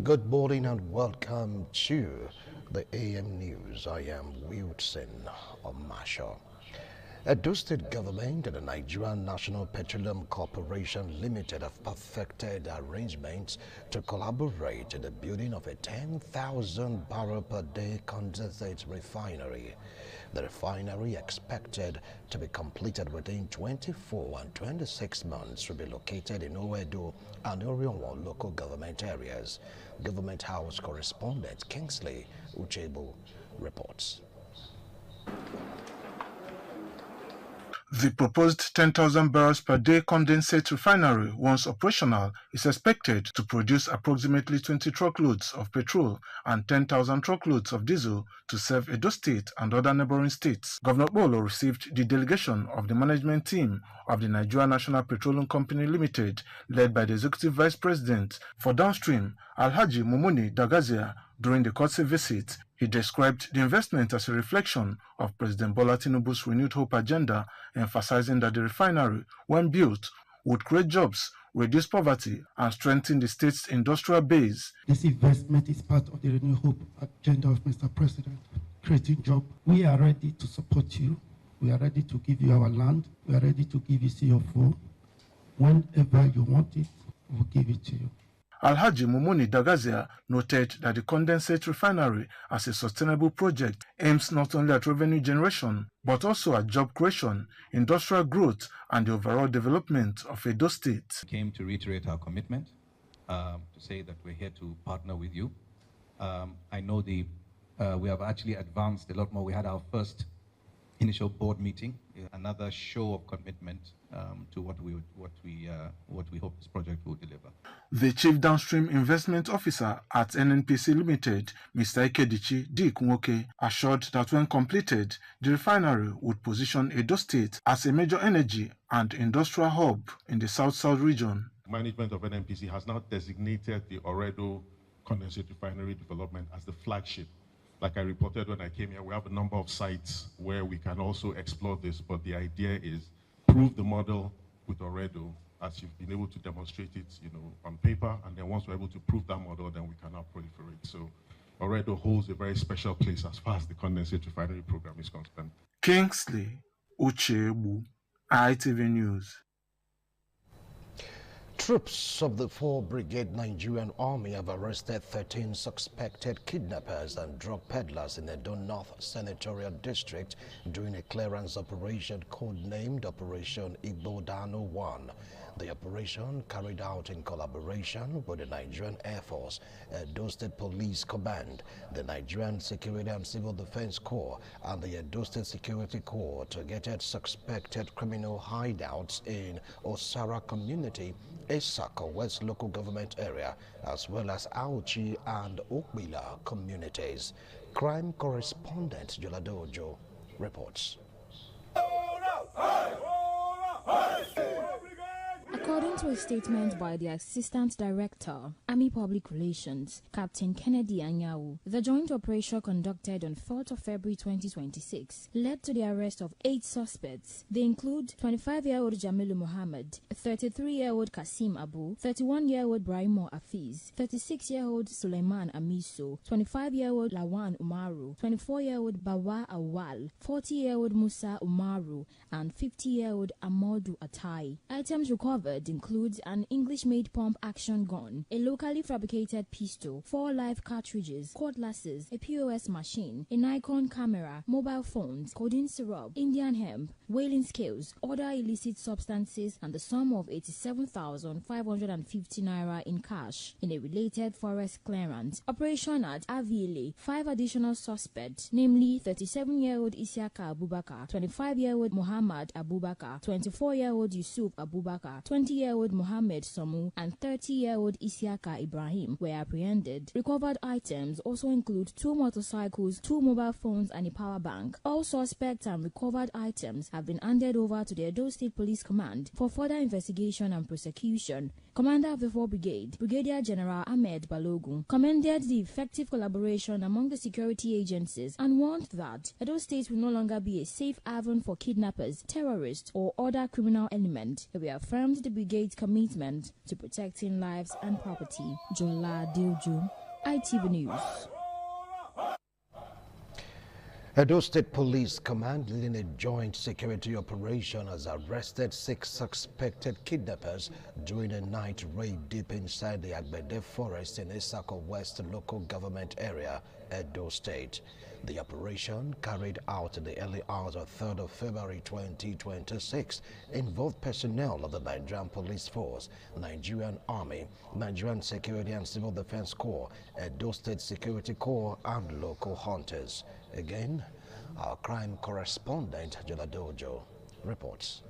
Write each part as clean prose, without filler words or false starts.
Good morning and welcome to the AM News. I am Wilson Omasho. Edo State Government and the Nigerian National Petroleum Corporation Limited have perfected arrangements to collaborate in the building of a 10,000 barrel per day condensate refinery. The refinery, expected to be completed within 24 and 26 months, will be located in Owedo and Orionwa local government areas. Government House correspondent Kingsley Uchebu reports. The proposed 10,000 barrels per day condensate refinery, once operational, is expected to produce approximately 20 truckloads of petrol and 10,000 truckloads of diesel to serve Edo State and other neighboring states. Governor Bolo received the delegation of the management team of the Nigerian National Petroleum Company Limited, led by the Executive Vice President for Downstream, Alhaji Mumuni Dagazia. During the courtesy visit, he described the investment as a reflection of President Bola Tinubu's renewed hope agenda, emphasizing that the refinery, when built, would create jobs, reduce poverty, and strengthen the state's industrial base. This investment is part of the renewed hope agenda of Mr. President, creating jobs. We are ready to support you. We are ready to give you our land. We are ready to give you CFO. Whenever you want it, we'll give it to you. Alhaji Mumuni Dagazia noted that the condensate refinery as a sustainable project aims not only at revenue generation, but also at job creation, industrial growth, and the overall development of Edo State. We came to reiterate our commitment, to say that we're here to partner with you. I know we have actually advanced a lot more. We had our first initial board meeting, another show of commitment to what we hope this project will deliver. The Chief Downstream Investment Officer at NNPC Limited, Mr. Ikedichi D. Kunwoke, assured that when completed, the refinery would position Edo State as a major energy and industrial hub in the South-South region. Management of NNPC has now designated the Oredo Condensate Refinery development as the flagship. Like I reported when I came here, we have a number of sites where we can also explore this, but the idea is prove the model with Oredo as you've been able to demonstrate it, on paper, and then once we're able to prove that model, then we can now proliferate. So Oredo holds a very special place as far as the condensate refinery program is concerned. Kingsley Uchebu, ITV News. Troops of the 4th Brigade Nigerian Army have arrested 13 suspected kidnappers and drug peddlers in the Edo North Senatorial District during a clearance operation codenamed Operation Igbo Dano 1. The operation, carried out in collaboration with the Nigerian Air Force, Edo State Police Command, the Nigerian Security and Civil Defense Corps, and the Edo State Security Corps, targeted suspected criminal hideouts in Osara Community, Esako West Local Government Area, as well as Auchi and Okbila communities. Crime correspondent Joladojo reports. According to a statement by the Assistant Director, Army Public Relations, Captain Kennedy Anyawu, the joint operation conducted on 4th of February 2026 led to the arrest of 8 suspects. They include 25-year-old Jamilu Mohammed, 33-year-old Kasim Abu, 31-year-old Brahimo Afiz, 36-year-old Suleiman Amiso, 25-year-old Lawan Umaru, 24-year-old Bawa Awal, 40-year-old Musa Umaru, and 50-year-old Amodu Atai. Items recovered includes an English-made pump-action gun, a locally fabricated pistol, 4 live cartridges, cutlasses, a POS machine, a Nikon camera, mobile phones, codeine syrup, Indian hemp, whaling scales, other illicit substances, and the sum of 87,550 naira in cash. In a related forest clearance operation at Avile, 5 additional suspects, namely 37-year-old Isiaka Abubakar, 25-year-old Muhammad Abubakar, 24-year-old Yusuf Abubakar, 20-year-old Mohammed Samu, and 30-year-old Isiaka Ibrahim were apprehended. Recovered items also include 2 motorcycles, 2 mobile phones, and a power bank. All suspects and recovered items have been handed over to the Edo State Police Command for further investigation and prosecution. Commander of the 4th Brigade, Brigadier General Ahmed Balogun, commended the effective collaboration among the security agencies and warned that Edo State will no longer be a safe haven for kidnappers, terrorists, or other criminal elements. He reaffirmed the brigade's commitment to protecting lives and property. Jola Dilju, ITV News. Edo State Police Command, leading a joint security operation, has arrested 6 suspected kidnappers during a night raid deep inside the Agbede Forest in Isako West local government area, Edo State. The operation, carried out in the early hours of 3rd of February 2026, involved personnel of the Nigerian Police Force, Nigerian Army, Nigerian Security and Civil Defense Corps, Edo State Security Corps, and local hunters. Again, our crime correspondent, Jola Dojo, reports.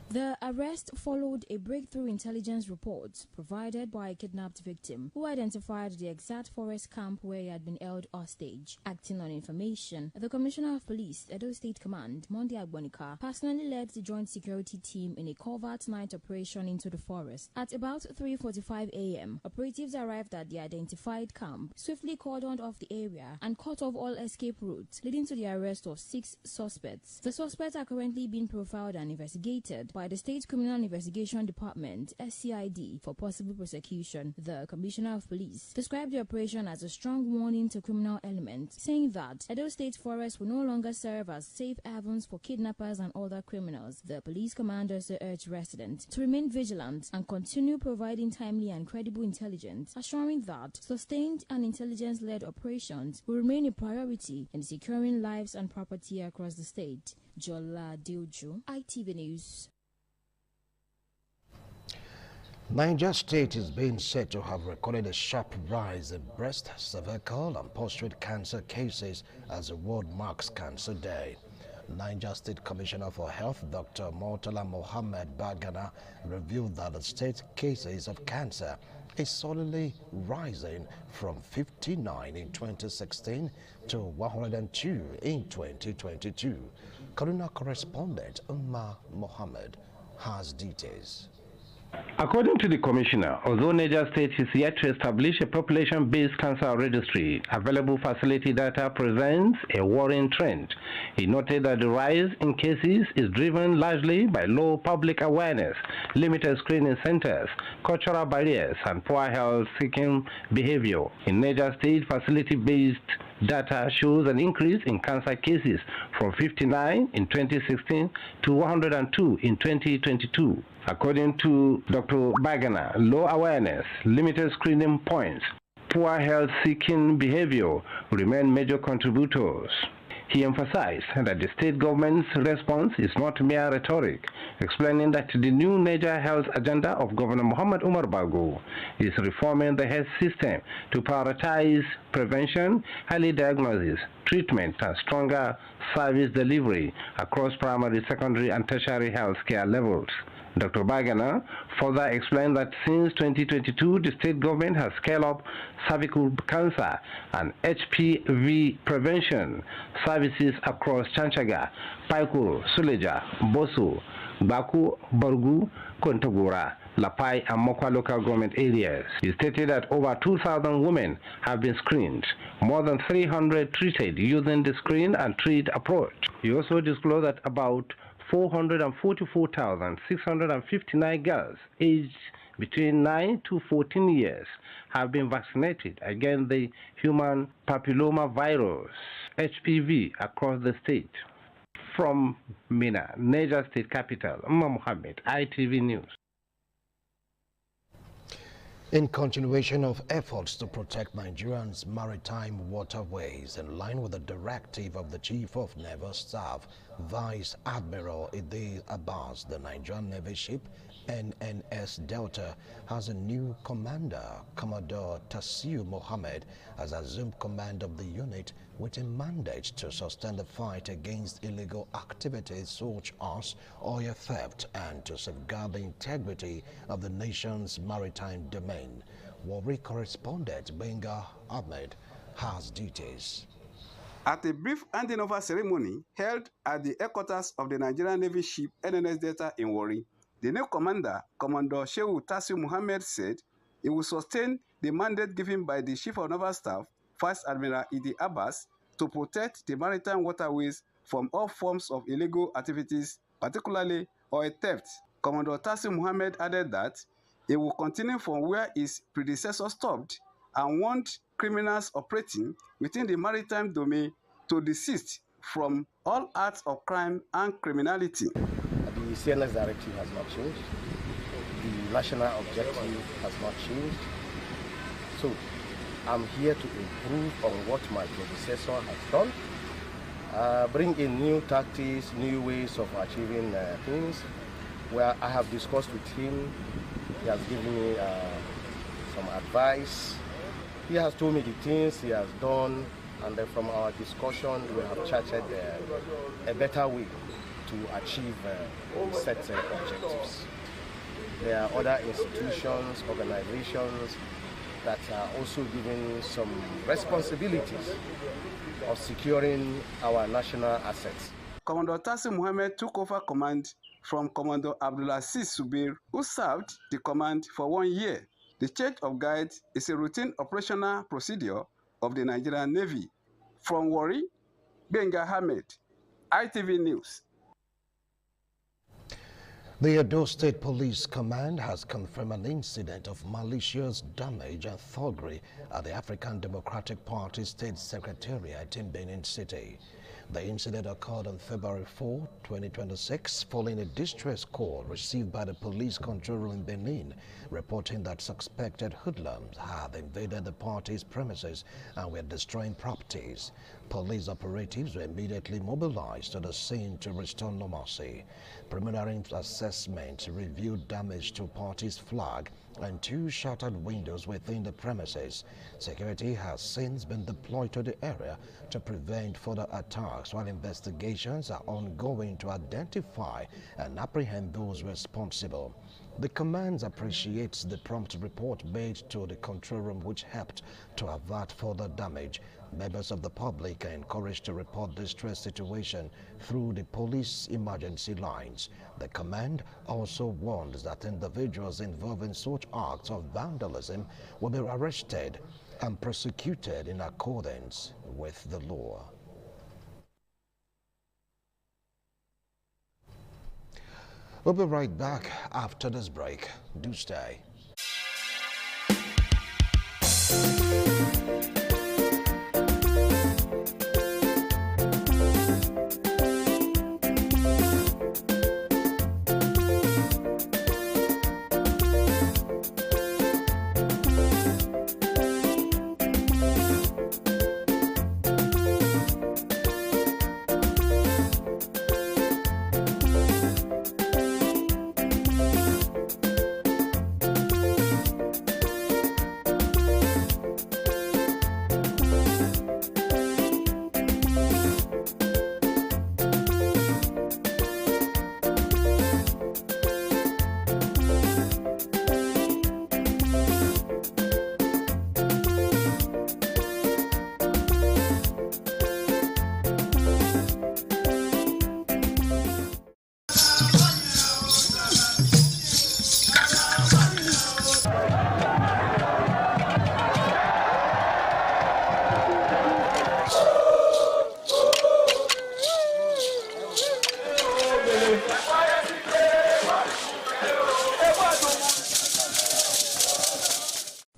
The arrest followed a breakthrough intelligence report provided by a kidnapped victim who identified the exact forest camp where he had been held hostage. Acting on information, the Commissioner of Police, Edo State Command, Monday Agbonika, personally led the joint security team in a covert night operation into the forest. At about 3:45 a.m., operatives arrived at the identified camp, swiftly cordoned off the area, and cut off all escape routes, leading to the arrest of 6 suspects. The suspects are currently being profiled and investigated by the State Criminal Investigation Department, SCID, for possible prosecution. The Commissioner of Police described the operation as a strong warning to criminal elements, saying that Edo State Forest will no longer serve as safe havens for kidnappers and other criminals. The police commander also urged residents to remain vigilant and continue providing timely and credible intelligence, assuring that sustained and intelligence-led operations will remain a priority in securing lives and property across the state. Jola Dilju, ITV News. Niger State is being said to have recorded a sharp rise in breast, cervical, and prostate cancer cases as the world marks Cancer Day. Niger State Commissioner for Health, Dr. Murtala Mohammed Bagana, revealed that the state cases of cancer is solidly rising from 59 in 2016 to 102 in 2022. Kaduna correspondent Umar Mohammed has details. According to the Commissioner, although Niger State is yet to establish a population-based cancer registry, available facility data presents a worrying trend. He noted that the rise in cases is driven largely by low public awareness, limited screening centers, cultural barriers, and poor health-seeking behavior. In Niger State, facility-based data shows an increase in cancer cases from 59 in 2016 to 102 in 2022. According to Dr. Bagana, low awareness, limited screening points, poor health-seeking behavior remain major contributors. He emphasized that the state government's response is not mere rhetoric, explaining that the new Niger Health agenda of Governor Muhammad Umar Bago is reforming the health system to prioritize prevention, early diagnosis, treatment, and stronger service delivery across primary, secondary, and tertiary health care levels. Dr. Bagana further explained that since 2022, the state government has scaled up cervical cancer and HPV prevention services across Chanchaga, Paikuru, Suleja, Boso, Baku, Borgu, Kontagora, Lapai, and Mokwa local government areas. He stated that over 2,000 women have been screened, more than 300 treated using the screen and treat approach. He also disclosed that about 444,659 girls aged between 9 to 14 years have been vaccinated against the human papilloma virus, HPV, across the state. From Mina, Niger State capital, Umar Mohammed, ITV News. In continuation of efforts to protect Nigerians' maritime waterways in line with the directive of the Chief of Naval Staff, Vice Admiral Idris Abbas, the Nigerian Navy ship NNS Delta has a new commander. Commodore Tasiu Mohammed has assumed command of the unit with a mandate to sustain the fight against illegal activities such as oil theft and to safeguard the integrity of the nation's maritime domain. Warri correspondent Benga Ahmed has details. At a brief handing over ceremony held at the headquarters of the Nigerian Navy ship NNS Delta in Warri, the new commander, Commodore Shehu Tasiu Mohammed, said he will sustain the mandate given by the Chief of Naval Staff, Vice Admiral Idris Abbas, to protect the maritime waterways from all forms of illegal activities, particularly oil theft. Commodore Tassim Mohammed added that he will continue from where his predecessor stopped and warned criminals operating within the maritime domain to desist from all acts of crime and criminality. The CNS directive has not changed. The national objective has not changed. So I'm here to improve on what my predecessor has done, bring in new tactics, new ways of achieving things. Where I have discussed with him, he has given me some advice. He has told me the things he has done, and then from our discussion, we have charted a better way to achieve set objectives. There are other institutions, organizations that are also given some responsibilities of securing our national assets. Commodore Tassim Mohammed took over command from Commodore Abdulaziz Subir, who served the command for 1 year. The change of guard is a routine operational procedure of the Nigerian Navy. From Warri, Benga Ahmed, ITV News. The Edo State Police Command has confirmed an incident of malicious damage and thuggery at the African Democratic Party State Secretariat in Benin City. The incident occurred on February 4, 2026, following a distress call received by the police control room in Benin, reporting that suspected hoodlums had invaded the party's premises and were destroying properties. Police operatives were immediately mobilized to the scene to restore normalcy. Preliminary assessment reviewed damage to party's flag and 2 shattered windows within the premises. Security has since been deployed to the area to prevent further attacks, while investigations are ongoing to identify and apprehend those responsible. The command appreciates the prompt report made to the control room, which helped to avert further damage. Members of the public are encouraged to report distress situation through the police emergency lines. The command also warns that individuals involved in such acts of vandalism will be arrested and prosecuted in accordance with the law. We'll be right back after this break. Do stay.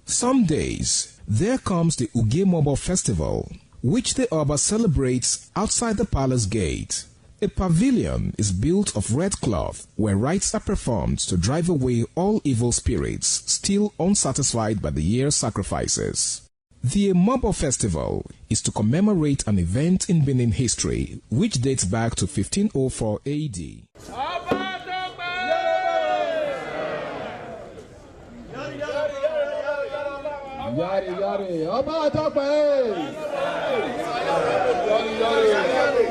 Some days, there comes the Ugemobo Festival, which the Oba celebrates outside the palace gate. A pavilion is built of red cloth where rites are performed to drive away all evil spirits still unsatisfied by the year's sacrifices. The Ugemobo Festival is to commemorate an event in Benin history which dates back to 1504 AD. Yari yari, Ọba Tope. Yari yari,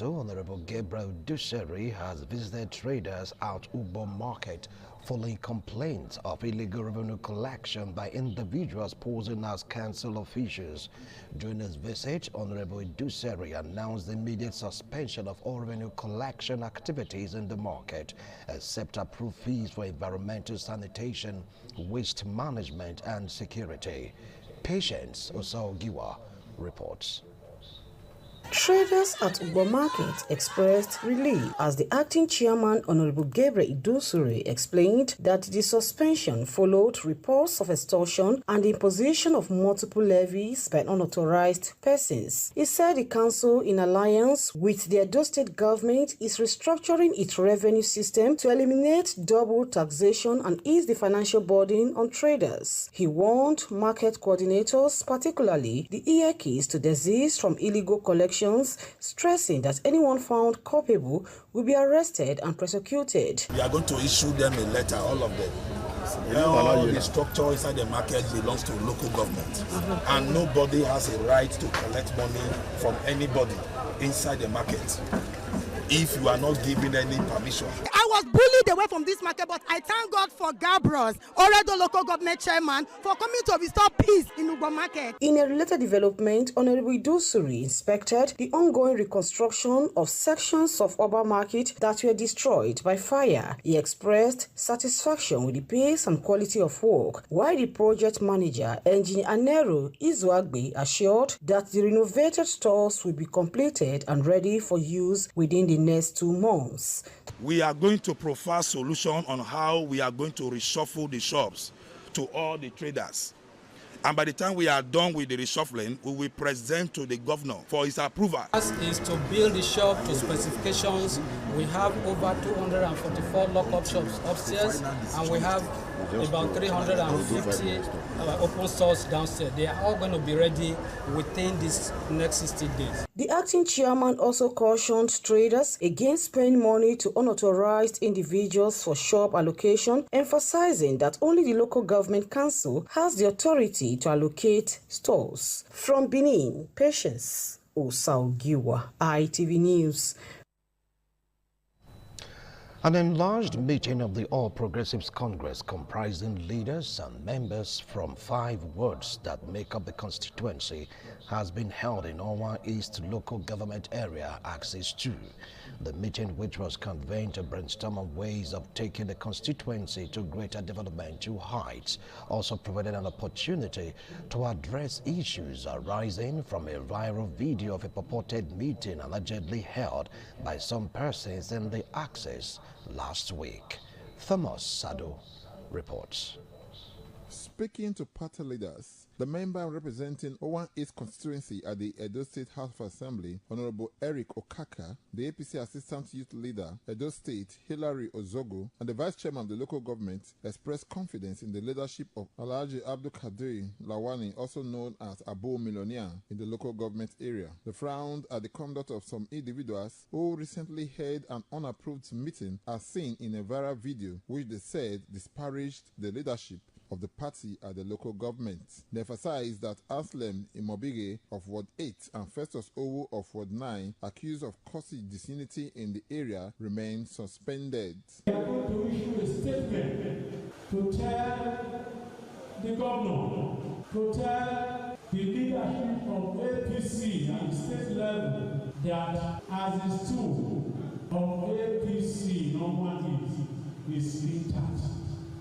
Council, Honorable Gabriel Duseri, has visited traders at Ugbo Market following complaints of illegal revenue collection by individuals posing as council officials. During his visit, Honorable Duseri announced the immediate suspension of all revenue collection activities in the market, except approved fees for environmental sanitation, waste management and security. Patience Osaogiwa reports. Traders at Ugbo Market expressed relief as the acting chairman, Honorable Gabriel Duseri, explained that the suspension followed reports of extortion and the imposition of multiple levies by unauthorized persons. He said the council, in alliance with the Edo State government, is restructuring its revenue system to eliminate double taxation and ease the financial burden on traders. He warned market coordinators, particularly the EAKs, to desist from illegal collection, stressing that anyone found culpable will be arrested and prosecuted. We are going to issue them a letter, all of them. All the structure inside the market belongs to local government, and nobody has a right to collect money from anybody inside the market if you are not given any permission. I was bullied away from this market, but I thank God for Gabros, Oredo local government chairman, for coming to restore peace in Ugbo Market. In a related development, Honorable Duseri inspected the ongoing reconstruction of sections of Ugbo Market that were destroyed by fire. He expressed satisfaction with the pace and quality of work, while the project manager, Engineer Anero Izuagbe, assured that the renovated stores will be completed and ready for use within the next 2 months. We are going to provide solution on how we are going to reshuffle the shops to all the traders. And by the time we are done with the reshuffling, we will present to the governor for his approval. Is to build the shop to specifications. We have over 244 lock-up shops upstairs, and we have about 350 open stores downstairs. They are all going to be ready within this next 60 days. The acting chairman also cautioned traders against spending money to unauthorized individuals for shop allocation, emphasizing that only the local government council has the authority to allocate stores. From Benin, Patience Osaogiwa, ITV News. An enlarged meeting of the All Progressives Congress, comprising leaders and members from 5 wards that make up the constituency, has been held in Owa East Local Government Area, Axis 2. The meeting, which was convened to brainstorm on ways of taking the constituency to greater developmental heights, also provided an opportunity to address issues arising from a viral video of a purported meeting allegedly held by some persons in the Axis last week. Thomas Sado reports. Speaking to party leaders, the member representing Owan East constituency at the Edo State House of Assembly, Honorable Eric Okaka, the APC Assistant Youth Leader, Edo State, Hilary Ozogo, and the Vice Chairman of the local government expressed confidence in the leadership of Alhaji Abdul Kadir Lawani, also known as Abo Millionaire, in the local government area. They frowned at the conduct of some individuals who recently held an unapproved meeting as seen in a viral video, which they said disparaged the leadership of the party at the local government. They emphasized that Anselm Imobige of Ward 8 and Festus Owu of Ward 9, accused of causing disunity in the area, remain suspended. We are going to issue a statement to tell the governor, to tell the leadership of APC at the state level that as is true of APC normally is intact.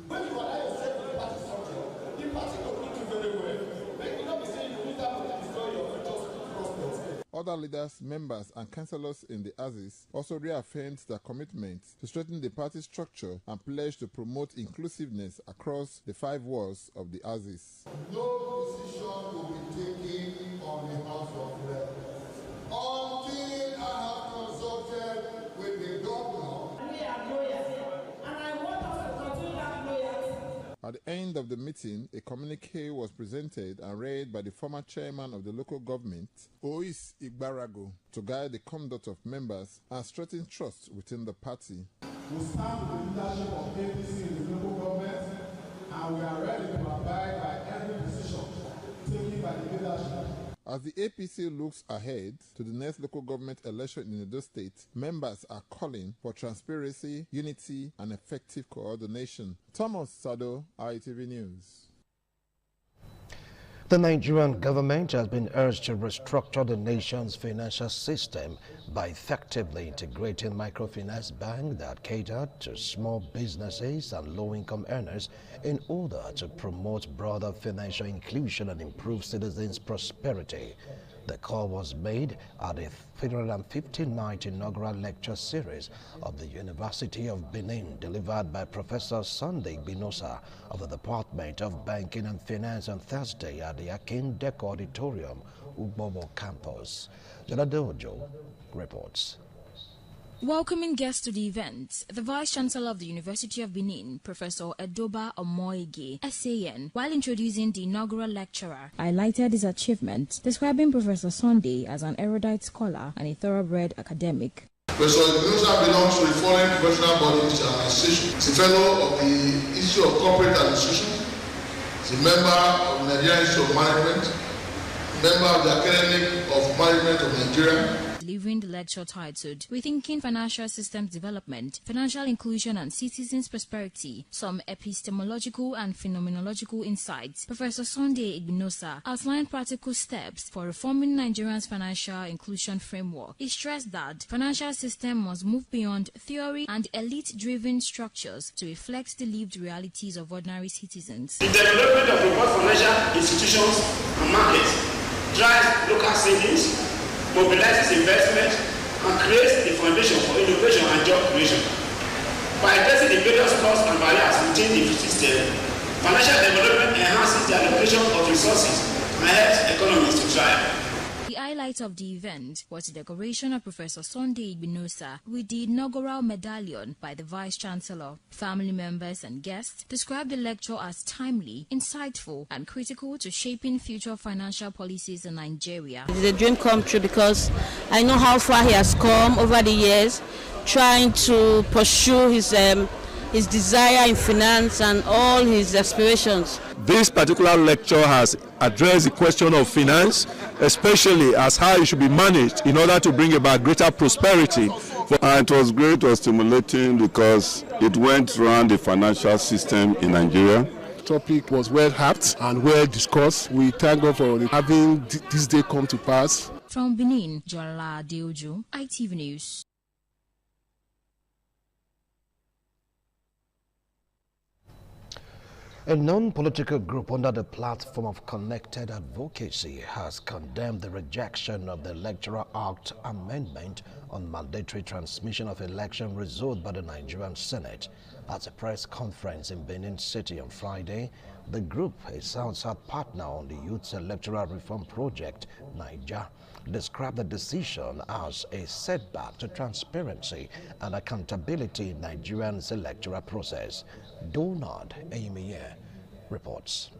When you allow yourself to the party structure, the party will treat you very well. Make you not be saying you use that to destroy your future prospects. Other leaders, members, and councillors in the Axis also reaffirmed their commitment to strengthen the party structure and pledged to promote inclusiveness across the 5 wards of the Axis. No decision will be taken on the House of Reps until I have consulted with the governor. We are lawyers, and I want us to continue that lawyers. At the end of the meeting, a communique was presented and read by the former chairman of the local government, Ois Igbarago, to guide the conduct of members and strengthen trust within the party. We stand with the leadership of APC in the local government, and we are ready to abide by every decision taken by the leadership. As the APC looks ahead to the next local government election in Edo State, members are calling for transparency, unity, and effective coordination. Thomas Sado, ITV News. The Nigerian government has been urged to restructure the nation's financial system by effectively integrating microfinance banks that cater to small businesses and low-income earners in order to promote broader financial inclusion and improve citizens' prosperity. The call was made at the 359th inaugural lecture series of the University of Benin, delivered by Professor Sunday Igbinosa of the Department of Banking and Finance on Thursday at the Akin Deco Auditorium, Ugbobo campus. Jonathan Ojo reports. Welcoming guests to the event, the Vice-Chancellor of the University of Benin, Professor Edoba Omoige, SAN, while introducing the inaugural lecturer, highlighted his achievement, describing Professor Sunday as an erudite scholar and a thoroughbred academic. Professor Igbinosa belongs to a foreign professional body, which is an administration. He's a fellow of the Institute of Corporate Administration. He's a member of the Nigerian Institute of Management, member of the Academy of Management of Nigeria. Delivering the lecture titled Rethinking Financial Systems Development, Financial Inclusion and Citizens' Prosperity, Some Epistemological and Phenomenological Insights, Professor Sunday Igbinosa outlined practical steps for reforming Nigeria's financial inclusion framework. He stressed that financial system must move beyond theory and elite-driven structures to reflect the lived realities of ordinary citizens. The development of robust financial institutions and markets drives local savings, mobilizes investment, and creates the foundation for innovation and job creation. By addressing the various costs and barriers within the system, financial development enhances the allocation of resources and helps economies to thrive. The highlight of the event was the decoration of Professor Sunday Igbinosa with the inaugural medallion by the Vice-Chancellor. Family members and guests described the lecture as timely, insightful, and critical to shaping future financial policies in Nigeria. It's a dream come true because I know how far he has come over the years, trying to pursue his desire in finance and all his aspirations. This particular lecture has addressed the question of finance, especially as how it should be managed in order to bring about greater prosperity. It was great, it was stimulating because it went around the financial system in Nigeria. The topic was well apt and well discussed. We thank God for having this day come to pass. From Benin, Jola Deojo, ITV News. A non-political group under the platform of Connected Advocacy has condemned the rejection of the Electoral Act amendment on mandatory transmission of election results by the Nigerian Senate. At a press conference in Benin City on Friday, the group, a South-South partner on the Youth Electoral Reform Project, Niger, described the decision as a setback to transparency and accountability in Nigeria's electoral process. Donald Eyimiye reports.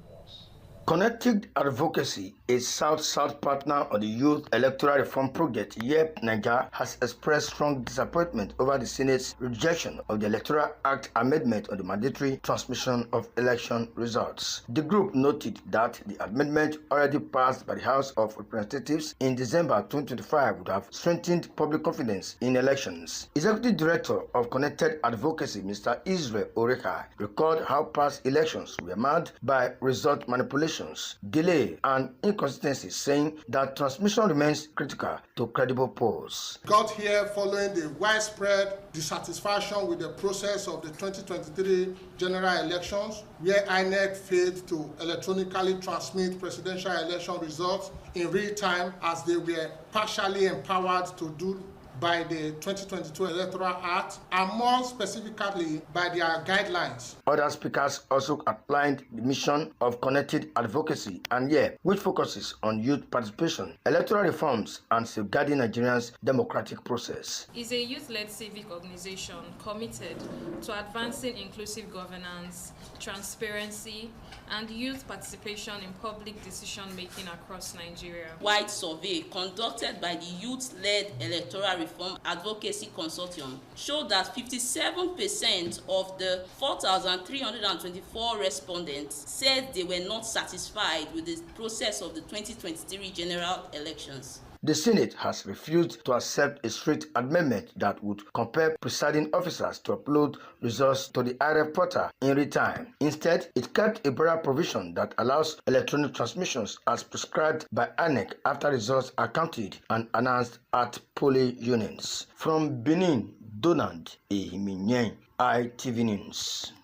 Connected Advocacy, a South-South partner on the Youth Electoral Reform Project, YEP Niger, has expressed strong disappointment over the Senate's rejection of the Electoral Act amendment on the mandatory transmission of election results. The group noted that the amendment already passed by the House of Representatives in December 2025 would have strengthened public confidence in elections. Executive Director of Connected Advocacy, Mr. Israel Oreka, recalled how past elections were marred by result manipulation, delay, and inconsistencies, saying that transmission remains critical to credible polls. Got here following the widespread dissatisfaction with the process of the 2023 general elections, where INEC failed to electronically transmit presidential election results in real time as they were partially empowered to do by the 2022 Electoral Act, and more specifically by their guidelines. Other speakers also outlined the mission of Connected Advocacy and YEP, which focuses on youth participation, electoral reforms, and safeguarding Nigeria's democratic process. Is a youth-led civic organization committed to advancing inclusive governance, transparency, and youth participation in public decision-making across Nigeria. Wide survey conducted by the Youth-led Electoral Reform Advocacy Consortium showed that 57% of the 4,324 respondents said they were not satisfied with the process of the 2023 general elections. The Senate has refused to accept a strict amendment that would compel presiding officers to upload results to the IREF portal in real time. Instead, it kept a broader provision that allows electronic transmissions as prescribed by INEC after results are counted and announced at polling units. From Benin, Donald Ehiminyen, ITV News.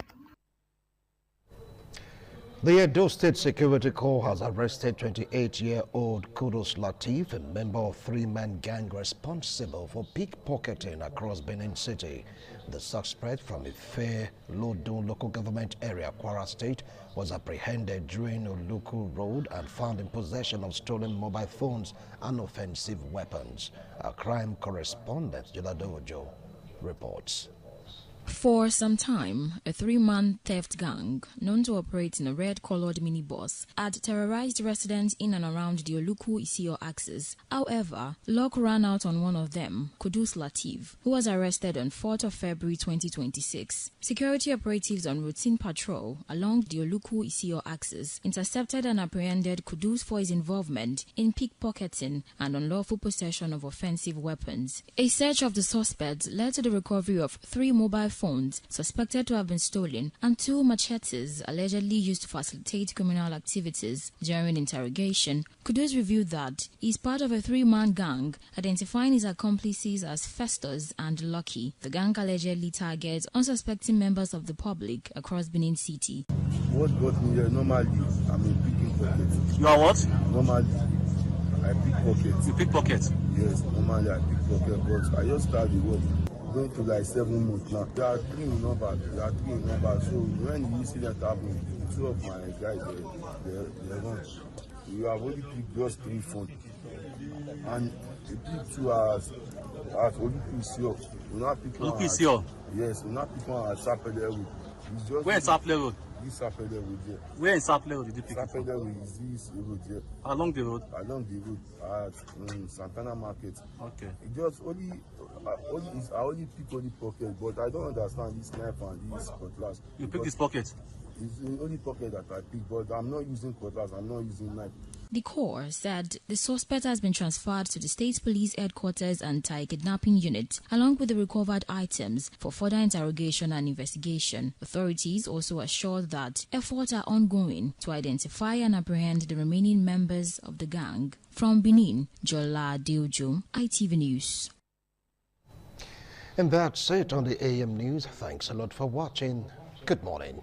The Edo State Security Corps has arrested 28-year-old Kudos Latif, a member of three-man gang responsible for pickpocketing across Benin City. The suspect from Ife Lodo local government area, Kwara State, was apprehended during Oluku Road and found in possession of stolen mobile phones and offensive weapons. Our crime correspondent, Jolado Ojo, reports. For some time, a three-man theft gang, known to operate in a red-colored minibus, had terrorized residents in and around the Oluku-Isio axis. However, luck ran out on one of them, Kudus Latif, who was arrested on 4th of February 2026. Security operatives on routine patrol along the Oluku-Isio axis intercepted and apprehended Kudus for his involvement in pickpocketing and unlawful possession of offensive weapons. A search of the suspects led to the recovery of 3 mobile phones suspected to have been stolen and 2 machetes allegedly used to facilitate criminal activities. During interrogation, Kudus revealed that he is part of a 3-man gang, identifying his accomplices as Festus and Lucky. The gang allegedly targets unsuspecting members of the public across Benin City. What got me here normally, I'm a picking pocket. You are what? Normally, I pickpocket. You pickpocket? Yes, normally I pickpocket, but I just started work. Going to like 7 months now. There are 3 in number. So when you see that happen, 2 of my guys, they run. We have only picked just 3 phones. And the pick 2 hours only pick Sio. We not pick one. Sio? Yes, we not pick one at Sapele Road. Where in Sapele Road? This Sapele Road here. Where in Sapele Road did you pick it? Sapele Road is this road here. Along the road? Along the road at Santana Market. Okay. It just I only pick only pocket, but I don't understand this knife and this cutlass. You pick this pocket? It's the only pocket that I pick, but I'm not using cutlass, I'm not using knife. The Corps said the suspect has been transferred to the State Police Headquarters Anti-Kidnapping Unit, along with the recovered items, for further interrogation and investigation. Authorities also assured that efforts are ongoing to identify and apprehend the remaining members of the gang. From Benin, Jola Deojo, ITV News. And that's it on the AM News. Thanks a lot for watching. Good morning.